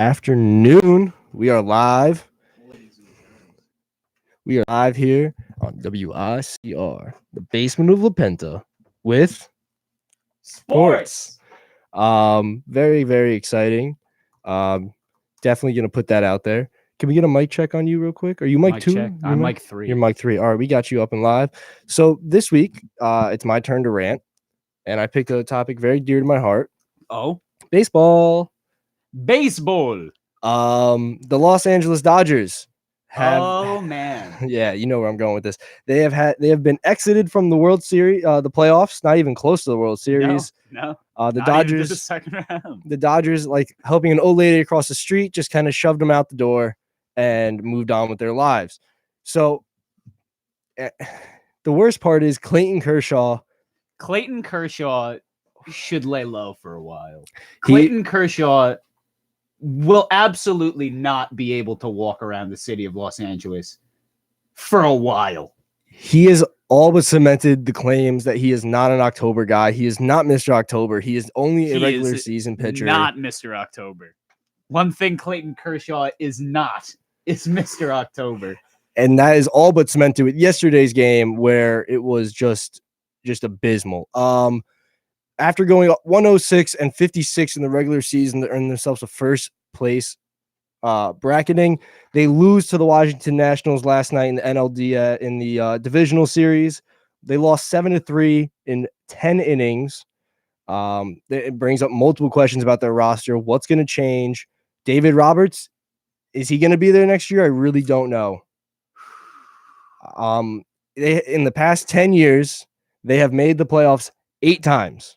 Afternoon. We are live. We are live here on WICR, the basement of LaPenta, with sports. Very, very exciting. Definitely gonna put that out there. Can we get a mic check on you real quick? Are you mic two? Check. I'm mic 3. You're mic 3. All right, we got you up and live. So this week, it's my turn to rant, and I picked a topic very dear to my heart. Oh, Baseball. baseball. The Los Angeles Dodgers have. Oh man. Yeah, you know where I'm going with this. They have been exited from the World Series, the playoffs. Not even close to the World Series. No. The Not Dodgers. even to the second round. The Dodgers, like helping an old lady across the street, just kind of shoved them out the door and moved on with their lives. So, the worst part is Clayton Kershaw. Clayton Kershaw should lay low for a while. Clayton Kershaw will absolutely not be able to walk around the city of Los Angeles for a while. He has all but cemented the claims that he is not an October guy. He is not Mr. October. He is only a regular season pitcher. Not Mr. October. One thing Clayton Kershaw is not is Mr. October. And that is all but cemented with yesterday's game, where it was just abysmal. After going 106 and 56 in the regular season to earn themselves a first place bracketing, they lose to the Washington Nationals last night in the NLD in the divisional series. They lost 7-3 in 10 innings. It brings up multiple questions about their roster. What's going to change? David Roberts, is he going to be there next year? I really don't know. In the past 10 years, they have made the playoffs 8 times.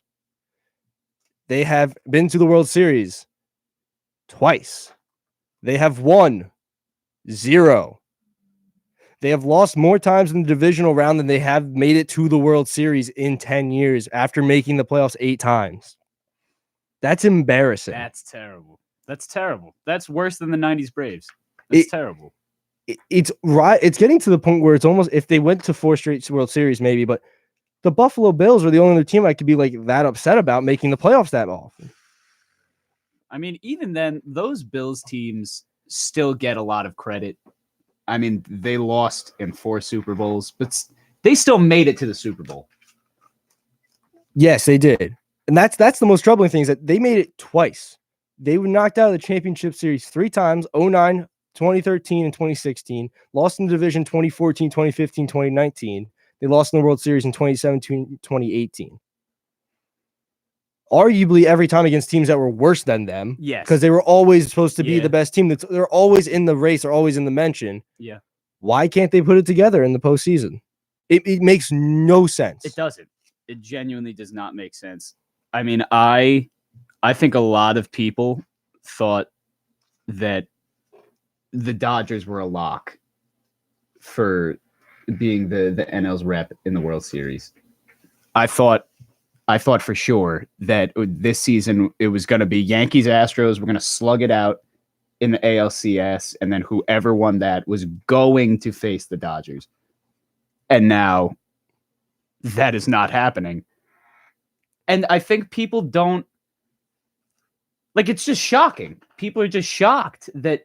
They have been to the World Series twice. They have won 0. They have lost more times in the divisional round than they have made it to the World Series in 10 years after making the playoffs 8 times. That's embarrassing. That's terrible. That's worse than the 90s Braves. That's terrible. It's right. It's getting to the point where it's almost, if they went to 4 straight World Series, maybe, but the Buffalo Bills are the only other team I could be like that upset about making the playoffs that often. I mean, even then, those Bills teams still get a lot of credit. I mean, they lost in 4 Super Bowls, but they still made it to the Super Bowl. Yes, they did. And that's the most troubling thing, is that they made it twice. They were knocked out of the championship series 3 times, 2009, 2013, and 2016. Lost in the division 2014, 2015, 2019. They lost in the World Series in 2017, 2018. Arguably every time against teams that were worse than them. Yes. Because they were always supposed to be the best team. They're always in the race. They're always in the mention. Yeah. Why can't they put it together in the postseason? It makes no sense. It doesn't. It genuinely does not make sense. I mean, I think a lot of people thought that the Dodgers were a lock for being the NL's rep in the World Series. I thought for sure that this season it was going to be Yankees Astros. We're going to slug it out in the ALCS, and then whoever won that was going to face the Dodgers. And now that is not happening. And I think people don't like, it's just shocking. People are just shocked that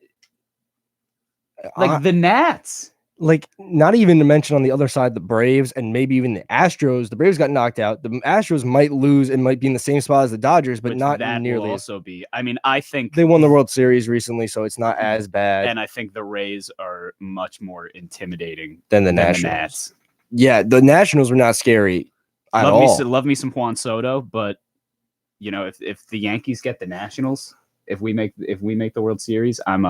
the Nats. Like, not even to mention on the other side, the Braves and maybe even the Astros. The Braves got knocked out. The Astros might lose and might be in the same spot as the Dodgers, but not that nearly. Will also be. I mean, I think they won the World Series recently, so it's not as bad. And I think the Rays are much more intimidating than the Nationals. Yeah, the Nationals were not scary at all. Love me some Juan Soto, but you know, if the Yankees get the Nationals, if we make the World Series, I'm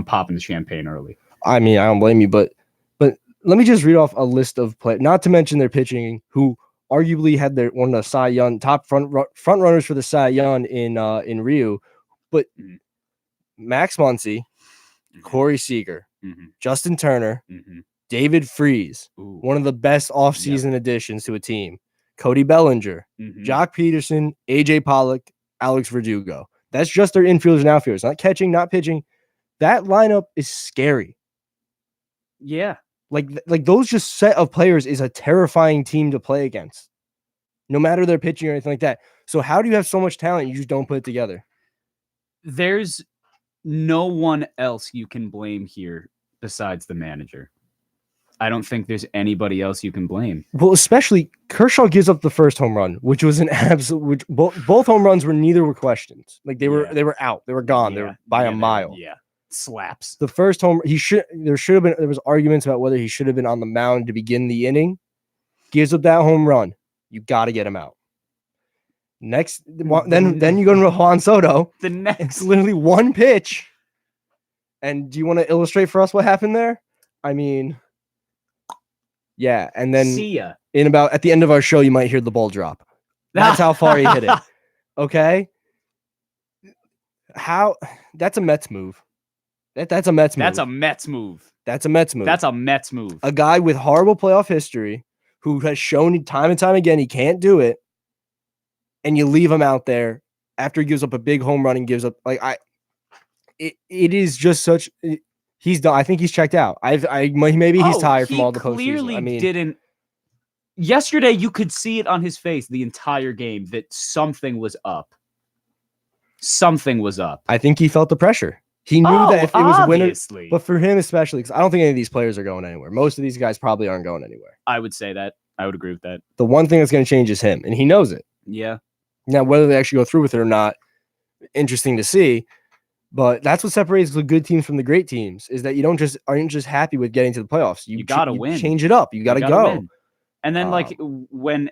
popping the champagne early. I mean, I don't blame you, but let me just read off a list of players, not to mention their pitching, who arguably had one of the Cy Young top front runners for the Cy Young in Rio, but Max Muncy, Corey Seager, Justin Turner, David Freese, one of the best offseason additions to a team, Cody Bellinger, Jock Peterson, AJ Pollock, Alex Verdugo. That's just their infielders and outfielders, not catching, not pitching. That lineup is scary. Yeah. Like those just set of players is a terrifying team to play against, no matter their pitching or anything like that. So how do you have so much talent you just don't put it together? There's no one else you can blame here besides the manager. I don't think there's anybody else you can blame. Well, especially Kershaw gives up the first home run, which was an absolute. Both home runs neither were questions. Like they were out. They were gone. They were by a mile. Slaps. The first home there was arguments about whether he should have been on the mound to begin the inning. Gives up that home run. You got to get him out. Next, then you go to Juan Soto. It's literally one pitch. And do you want to illustrate for us what happened there? I mean, yeah. And then see ya. At the end of our show, you might hear the ball drop. That's how far he hit it. Okay. That's a Mets move. That's a Mets move. That's a Mets move. That's a Mets move. That's a Mets move. A guy with horrible playoff history who has shown time and time again he can't do it. And you leave him out there after he gives up a big home run and gives up it is just such. He's done. I think he's checked out. Maybe he's tired from all the postseason. Clearly didn't. Yesterday, you could see it on his face the entire game that something was up. Something was up. I think he felt the pressure. He knew that if it was winner, but for him especially, because I don't think any of these players are going anywhere. Most of these guys probably aren't going anywhere. I would say that. I would agree with that. The one thing that's going to change is him, and he knows it. Yeah. Now, whether they actually go through with it or not, interesting to see. But that's what separates the good teams from the great teams is that you aren't just happy with getting to the playoffs. You got to win. Change it up. You got to go. Win. And then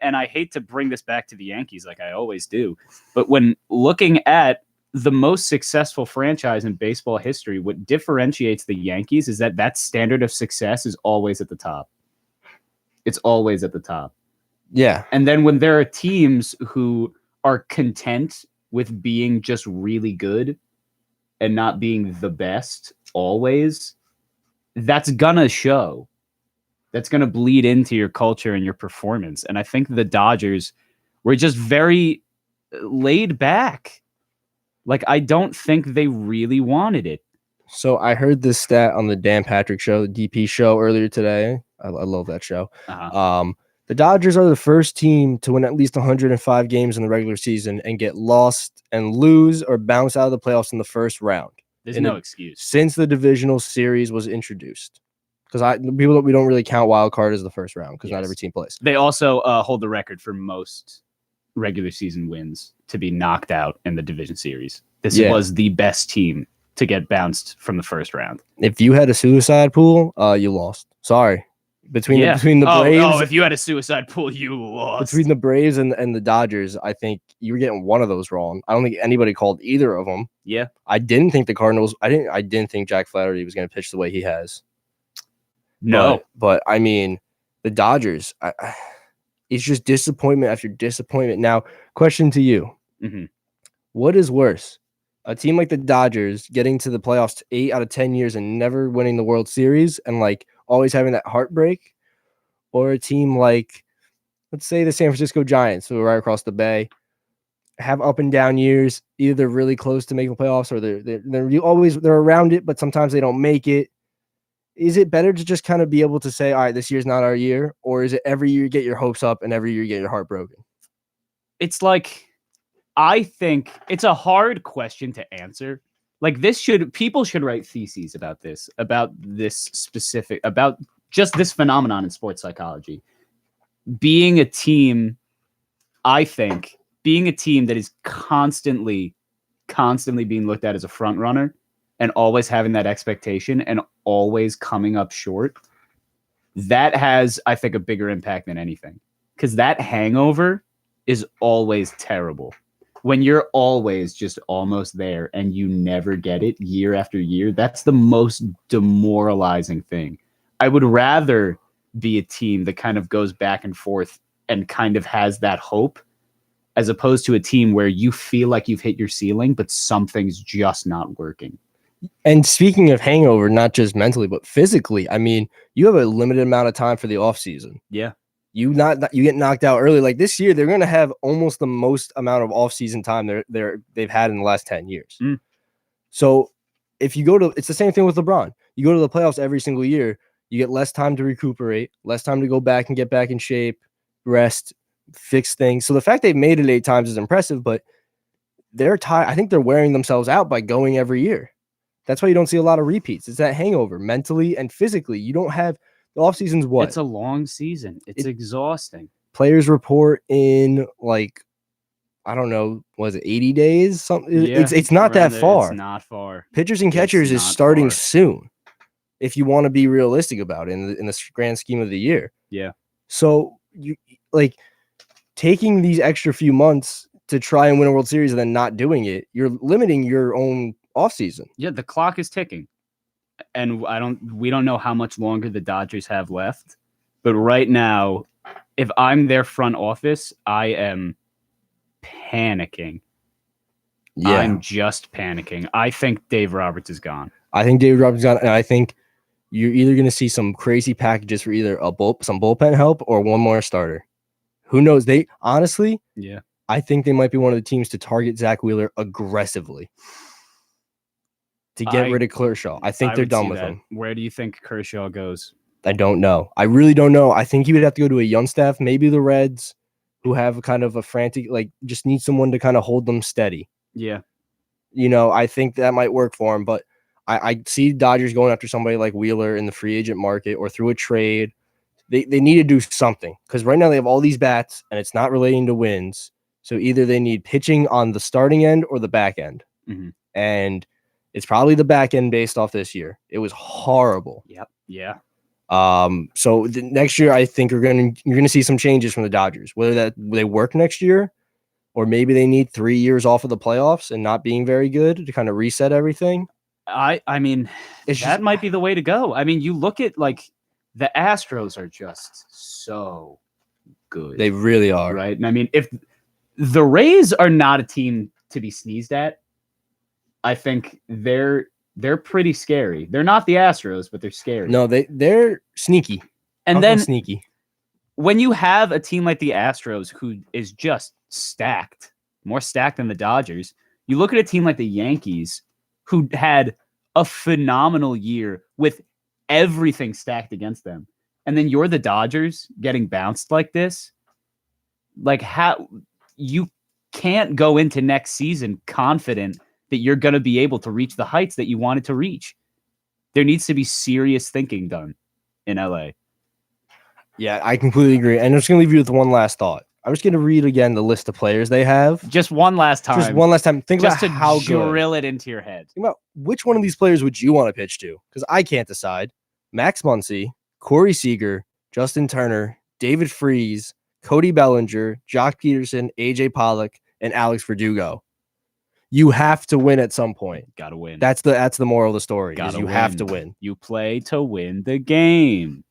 and I hate to bring this back to the Yankees like I always do, but when looking at the most successful franchise in baseball history, what differentiates the Yankees is that standard of success is always at the top. It's always at the top. Yeah. And then when there are teams who are content with being just really good and not being the best always, that's gonna show. That's gonna bleed into your culture and your performance. And I think the Dodgers were just very laid back. Like, I don't think they really wanted it. So I heard this stat on the Dan Patrick show, the DP show earlier today. I love that show. The Dodgers are the first team to win at least 105 games in the regular season and get lost and lose or bounce out of the playoffs in the first round. There's no excuse. Since the divisional series was introduced. Because we don't really count wild card as the first round because not every team plays. They also hold the record for most regular season wins to be knocked out in the division series. This was the best team to get bounced from the first round. If you had a suicide pool, you lost. Sorry. Between the Braves. If you had a suicide pool, you lost. Between the Braves and the Dodgers, I think you were getting one of those wrong. I don't think anybody called either of them. Yeah. I didn't think the Cardinals. I didn't think Jack Flaherty was going to pitch the way he has. No. But I mean, the Dodgers. It's just disappointment after disappointment. Now, question to you: What is worse? A team like the Dodgers getting to the playoffs 8 out of 10 years and never winning the World Series and always having that heartbreak, or a team like, let's say, the San Francisco Giants, who are right across the bay, have up and down years. Either they're really close to making the playoffs, or they're around it, but sometimes they don't make it. Is it better to just kind of be able to say, all right, this year's not our year, or is it every year you get your hopes up and every year you get your heart broken? It's I think it's a hard question to answer. People should write theses about this specific, about just this phenomenon in sports psychology. Being a team that is constantly being looked at as a front runner and always having that expectation and always coming up short, that has, I think, a bigger impact than anything. Because that hangover is always terrible. When you're always just almost there and you never get it year after year, that's the most demoralizing thing. I would rather be a team that kind of goes back and forth and kind of has that hope, as opposed to a team where you feel like you've hit your ceiling, but something's just not working. And speaking of hangover, not just mentally, but physically, I mean, you have a limited amount of time for the offseason. Yeah. You get knocked out early. Like this year, they're going to have almost the most amount of off-season time they've had in the last 10 years. So if you it's the same thing with LeBron. You go to the playoffs every single year, you get less time to recuperate, less time to go back and get back in shape, rest, fix things. So the fact they've made it 8 times is impressive, but they're tired. I think they're wearing themselves out by going every year. That's why you don't see a lot of repeats. It's that hangover mentally and physically. You don't have the offseason's what? It's a long season. It's exhausting. Players report in like, I don't know, was it 80 days? Something. Yeah, It's not that far. It's not far. Pitchers and catchers is starting soon, if you want to be realistic about it in the grand scheme of the year. Yeah. So you like taking these extra few months to try and win a World Series and then not doing it, you're limiting your own offseason. Yeah, the clock is ticking. And we don't know how much longer the Dodgers have left. But right now, if I'm their front office, I am panicking. Yeah. I'm just panicking. I think Dave Roberts is gone. I think Dave Roberts is gone, and I think you're either going to see some crazy packages for either some bullpen help or one more starter. Who knows? They honestly, yeah, I think they might be one of the teams to target Zach Wheeler aggressively to get rid of Kershaw. I think they're done with him. Where do you think Kershaw goes? I don't know. I really don't know. I think he would have to go to a young staff, maybe the Reds, who have kind of a frantic, like just need someone to kind of hold them steady. Yeah. I think that might work for him, but I see Dodgers going after somebody like Wheeler in the free agent market or through a trade. They need to do something because right now they have all these bats and it's not relating to wins. So either they need pitching on the starting end or the back end. Mm-hmm. And it's probably the back end based off this year. It was horrible. Yep. Yeah. So next year, I think you're gonna see some changes from the Dodgers. Whether that they work next year, or maybe they need 3 years off of the playoffs and not being very good to kind of reset everything. I mean, that might be the way to go. I mean, you look at like the Astros are just so good. They really are, right? And I mean, if the Rays are not a team to be sneezed at, I think they're pretty scary. They're not the Astros, but they're scary. No, they're sneaky. And then sneaky. When you have a team like the Astros who is just stacked, more stacked than the Dodgers, you look at a team like the Yankees who had a phenomenal year with everything stacked against them. And then you're the Dodgers getting bounced like this. Like how you can't go into next season confident that you're going to be able to reach the heights that you wanted to reach. There needs to be serious thinking done in LA. Yeah, I completely agree. And I'm just going to leave you with one last thought. I'm just going to read again the list of players they have. Just one last time. Think about how good. Drill it into your head. Think about which one of these players would you want to pitch to? Because I can't decide. Max Muncy, Corey Seager, Justin Turner, David Freese, Cody Bellinger, Jock Peterson, AJ Pollock, and Alex Verdugo. You have to win at some point. Gotta win. That's the moral of the story. Have to win. You play to win the game.